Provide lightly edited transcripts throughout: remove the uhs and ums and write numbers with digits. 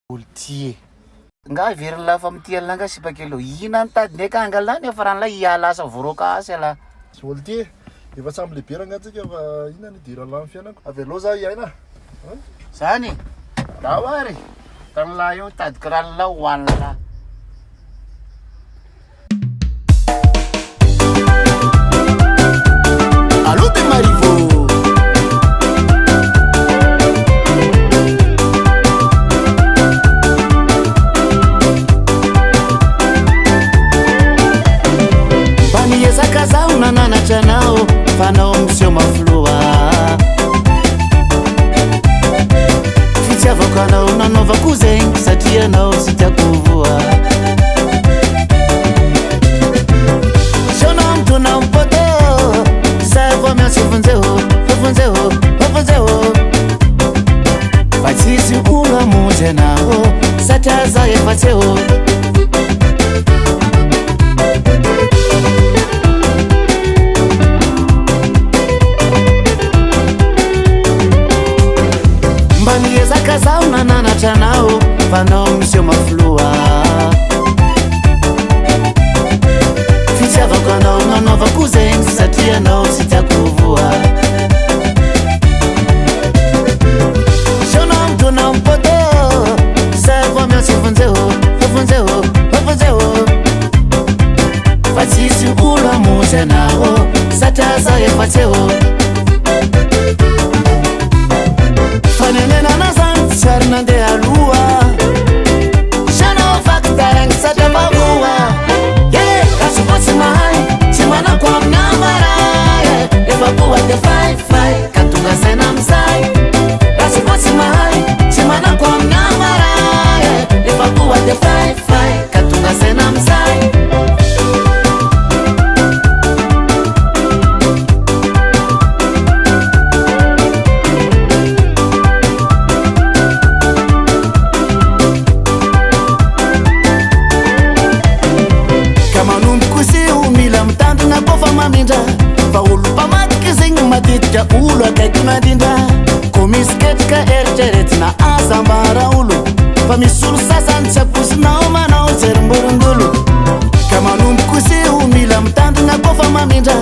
Ultie nga very la famtia langa sipakelo yinan tad neka angala ne faran la yala sa voroka asela Ultie efa samby lehibe rangatsika fa ina ny dira la fianako avelo za iaina sani dawari tan la yo tad kran la wanla allo te marivo Zakazao na nana chanao fanao msio maflua Fitia vokanao na nova kuzeng satia nao sitakuvua Shona mtu na mpoto Sawa miansi funzeo Fatisi ula muje nao Sataza ye fateo Zakazao na nana chanao fanao msio maflua Fitia vokanao na nova kuzeng satia nao sitakuvua Shona mtu na mpoto Sawa miansi funzeo Fatisi ula muje nao Sataza ye fateo Fanenena na zan charnande alua Shano faktarang sa dababua Yeah, kasupot mai Chimana kwa mnamara Yeah, evakuwa de fly Katunga senam sai Kasupot mai Chimana kwa mnamara Yeah, evakuwa de fly Katunga senam sai Fa ulu pamatki zing matitka ulu akaiky madindra Ko misy ketrika eritreretina azambara ulu Fa misy olo sasany tsy aposinao manao jerimborondolo Ka manomboky izy ho mila mitandrina koa fa mamindra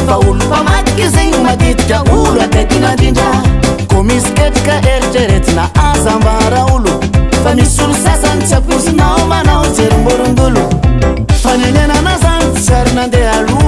Fa olo pamatky zing matitka ulu akaiky madindra Ko misy ketrika eritreretina azambara ulu Fa misy olo sasany tsy aposinao manao jerimborondolo Fanenena na zany tsy ary nandeha aloha